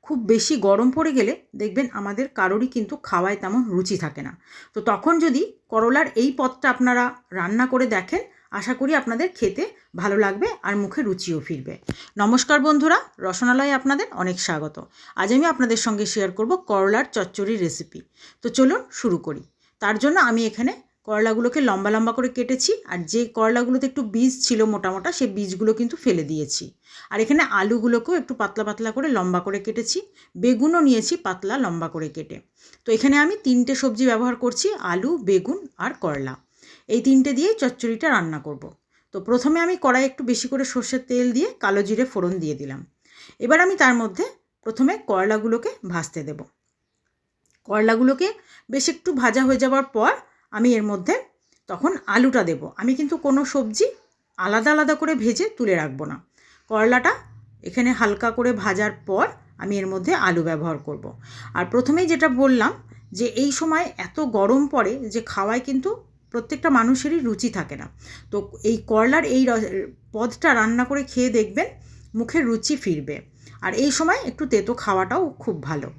খুব বেশি গরম পড়ে গেলে দেখবেন আমাদের কারোরই কিন্তু খাওয়ায় তেমন রুচি থাকে না। তো তখন যদি করলার এই পদটা আপনারা রান্না করে দেখেন, আশা করি আপনাদের খেতে ভালো লাগবে আর মুখে রুচিও ফিরবে। নমস্কার বন্ধুরা, রসনালয়ে আপনাদের অনেক স্বাগত। আজ আমি আপনাদের সঙ্গে শেয়ার করব করলার চচ্চড়ির রেসিপি। তো চলুন শুরু করি। তার জন্য আমি এখানে করলাগুলোকে লম্বা লম্বা করে কেটেছি, আর যে করলাগুলোতে একটু বীজ ছিল মোটা মোটা, সেই বীজগুলো কিন্তু ফেলে দিয়েছি। আর এখানে আলুগুলোকেও একটু পাতলা পাতলা করে লম্বা করে কেটেছি, বেগুনও নিয়েছি পাতলা লম্বা করে কেটে। তো এখানে আমি 3টে সবজি ব্যবহার করছি, আলু, বেগুন আর করলা। এই 3টে দিয়েই চচ্চড়িটা রান্না করব। তো প্রথমে আমি কড়াই একটু বেশি করে সর্ষের তেল দিয়ে কালো জিরে ফোড়ন দিয়ে দিলাম। এবার আমি তার মধ্যে প্রথমে করলাগুলোকে ভাজতে দেব। করলাগুলোকে বেশ একটু ভাজা হয়ে যাওয়ার পর আমি এর মধ্যে তখন আলুটা দেব। আমি কিন্তু কোনো সবজি আলাদা আলাদা করে ভেজে তুলে রাখবো না। করলাটা এখানে হালকা করে ভাজার পর আমি এর মধ্যে আলু ব্যবহার করব। আর প্রথমেই যেটা বললাম যে এই সময় এত গরম পড়ে যে খাওয়ায় কিন্তু প্রত্যেকটা মানুষেরই রুচি থাকে না। তো এই করলার এই পদটা রান্না করে খেয়ে দেখবেন মুখে রুচি ফিরবে। আর এই সময় একটু তেতো খাওয়াটাও খুব ভালো।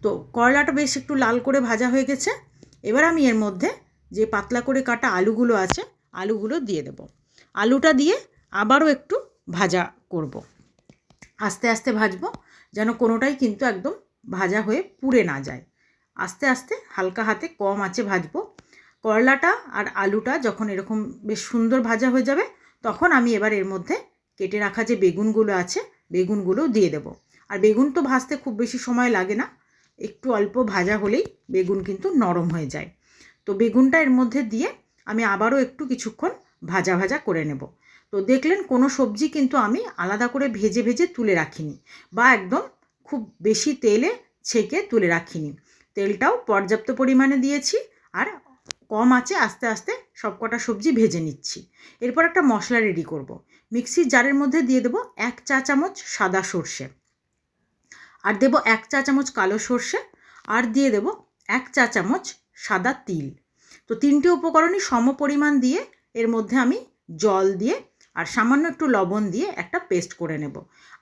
তো করলাটা বেশ একটু লাল করে ভাজা হয়ে গেছে। এবার আমি এর মধ্যে যে পাতলা করে কাটা আলুগুলো আছে, আলুগুলো দিয়ে দেব। আলুটা দিয়ে আবারও একটু ভাজা করব। আস্তে আস্তে ভাজবো, যেন কোনোটাই কিন্তু একদম ভাজা হয়ে পুড়ে না যায়। আস্তে আস্তে হালকা হাতে কম আঁচে ভাজবো। করলাটা আর আলুটা যখন এরকম বেশ সুন্দর ভাজা হয়ে যাবে, তখন আমি এবার এর মধ্যে কেটে রাখা যে বেগুনগুলো আছে, বেগুনগুলোও দিয়ে দেব। আর বেগুন তো ভাজতে খুব বেশি সময় লাগে না, একটু অল্প ভাজা হলেই বেগুন কিন্তু নরম হয়ে যায়। তো বেগুনটা এর মধ্যে দিয়ে আমি আবারও একটু কিছুক্ষণ ভাজা ভাজা করে নেব। তো দেখলেন কোনো সবজি কিন্তু আমি আলাদা করে ভেজে ভেজে তুলে রাখিনি, বা একদম খুব বেশি তেলে ছেঁকে তুলে রাখিনি। তেলটাও পর্যাপ্ত পরিমাণে দিয়েছি, আর কম আঁচে আস্তে আস্তে সবকটা সবজি ভেজে নিচ্ছি। এরপর একটা মশলা রেডি করব। মিক্সির জারের মধ্যে দিয়ে দেবো 1 চা চামচ সাদা সর্ষে, আর দেব 1 চা চামচ কালো সর্ষে, আর দিয়ে দেব 1 চা চামচ সাদা তিল। তো 3টে উপকরণই সম পরিমাণ দিয়ে এর মধ্যে আমি জল দিয়ে আর সামান্য একটু লবণ দিয়ে একটা পেস্ট করে নেব।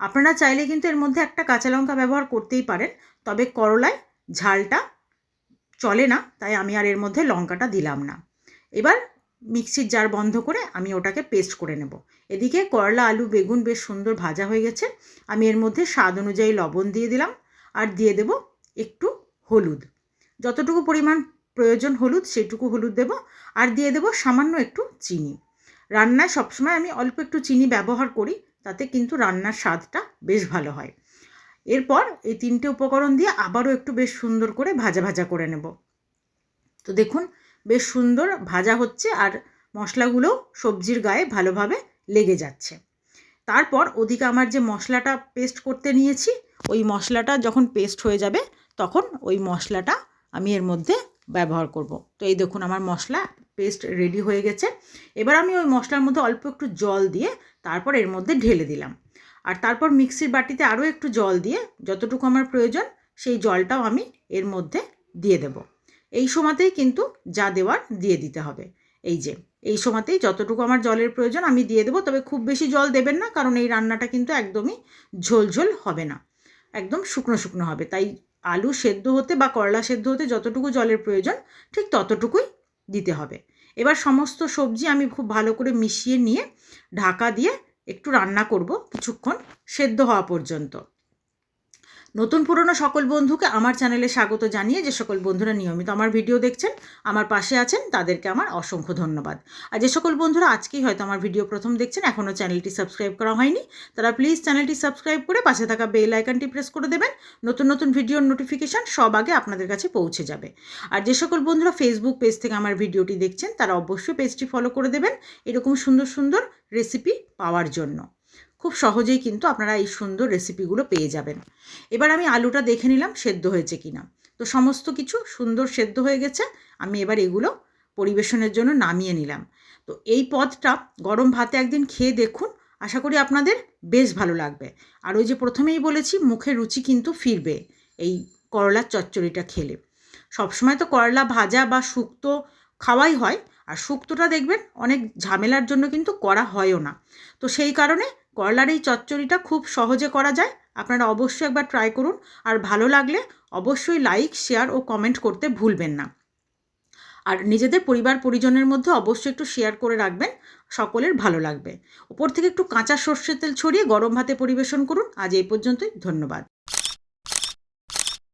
আপনারা চাইলে কিন্তু এর মধ্যে একটা কাঁচা লঙ্কা ব্যবহার করতেই পারেন, তবে করলায় ঝালটা চলে না, তাই আমি আর এর মধ্যে লঙ্কাটা দিলাম না। এবার মিক্সির জার বন্ধ করে আমি ওটাকে পেস্ট করে নেব। এদিকে করলা, আলু, বেগুন বেশ সুন্দর ভাজা হয়ে গেছে। আমি এর মধ্যে স্বাদ অনুযায়ী লবণ দিয়ে দিলাম, আর দিয়ে দেব একটু হলুদ। যতটুকু পরিমাণ প্রয়োজন হলুদ সেটুকু হলুদ দেব, আর দিয়ে দেব সামান্য একটু চিনি। রান্নায় সবসময় আমি অল্প একটু চিনি ব্যবহার করি, তাতে কিন্তু রান্নার স্বাদটা বেশ ভালো হয়। এরপর এই 3টে উপকরণ দিয়ে আবারও একটু বেশ সুন্দর করে ভাজা ভাজা করে নেব। তো দেখুন বেশ সুন্দর ভাজা হচ্ছে, আর মশলাগুলো সবজির গায়ে ভালোভাবে লেগে যাচ্ছে। তারপর ওদিকে আমার যে মশলাটা পেস্ট করতে নিয়েছি, ওই মশলাটা যখন পেস্ট হয়ে যাবে তখন ওই মশলাটা আমি এর মধ্যে ব্যবহার করব। তো এই দেখুন আমার মশলা পেস্ট রেডি হয়ে গেছে। এবার আমি ওই মশলার মধ্যে অল্প একটু জল দিয়ে তারপর এর মধ্যে ঢেলে দিলাম, আর তারপর মিক্সির বাটিতে আরও একটু জল দিয়ে যতটুকু আমার প্রয়োজন সেই জলটাও আমি এর মধ্যে দিয়ে দেব। এই সময়তেই কিন্তু যা দেওয়ার দিয়ে দিতে হবে। এই সময়তেই যতটুকু আমার জলের প্রয়োজন আমি দিয়ে দেবো, তবে খুব বেশি জল দেবেন না, কারণ এই রান্নাটা কিন্তু একদমই ঝোলঝোল হবে না, একদম শুকনো শুকনো হবে। তাই আলু সেদ্ধ হতে বা করলা সেদ্ধ হতে যতটুকু জলের প্রয়োজন ঠিক ততটুকুই দিতে হবে। এবার সমস্ত সবজি আমি খুব ভালো করে মিশিয়ে নিয়ে ঢাকা দিয়ে একটু রান্না করব কিছুক্ষণ, সেদ্ধ হওয়া পর্যন্ত। নতুন পুরনো সকল বন্ধুকে আমার চ্যানেলে স্বাগত জানিয়ে যে সকল বন্ধুরা নিয়মিত আমার ভিডিও দেখছেন, আমার পাশে আছেন, তাদেরকে আমার অসংখ্য ধন্যবাদ। আর যে সকল বন্ধুরা আজকেই হয়তো আমার ভিডিও প্রথম দেখছেন, এখনও চ্যানেলটি সাবস্ক্রাইব করা হয়নি, তারা প্লিজ চ্যানেলটি সাবস্ক্রাইব করে পাশে থাকা বেল আইকনটি প্রেস করে দেবেন। নতুন নতুন ভিডিওর নোটিফিকেশান সব আগে আপনাদের কাছে পৌঁছে যাবে। আর যে সকল বন্ধুরা ফেসবুক পেজ থেকে আমার ভিডিওটি দেখছেন, তারা অবশ্যই পেজটি ফলো করে দেবেন এরকম সুন্দর সুন্দর রেসিপি পাওয়ার জন্য। খুব সহজেই কিন্তু আপনারা এই সুন্দর রেসিপিগুলো পেয়ে যাবেন। এবার আমি আলুটা দেখে নিলাম সেদ্ধ হয়েছে কিনা। তো সমস্ত কিছু সুন্দর সেদ্ধ হয়ে গেছে। আমি এবার এগুলো পরিবেশনের জন্য নামিয়ে নিলাম। তো এই পদটা গরম ভাতে একদিন খেয়ে দেখুন, আশা করি আপনাদের বেশ ভালো লাগবে। আর ওই যে প্রথমেই বলেছি, মুখে রুচি কিন্তু ফিরবে এই করলার চচ্চড়িটা খেলে। সবসময় তো করলা ভাজা বা শুক্তো খাওয়াই হয়, আর শুক্তোটা দেখবেন অনেক ঝামেলার জন্য কিন্তু করা হয়ও না। তো সেই কারণে করলার এই চচ্চড়িটা খুব সহজে করা যায়, আপনারা অবশ্যই একবার ট্রাই করুন। আর ভালো লাগলে অবশ্যই লাইক, শেয়ার ও কমেন্ট করতে ভুলবেন না। আর নিজেদের পরিবার পরিজনের মধ্যে অবশ্যই একটু শেয়ার করে রাখবেন, সকলের ভালো লাগবে। ওপর থেকে একটু কাঁচা সর্ষের তেল ছড়িয়ে গরম ভাতে পরিবেশন করুন। আজ এই পর্যন্তই, ধন্যবাদ।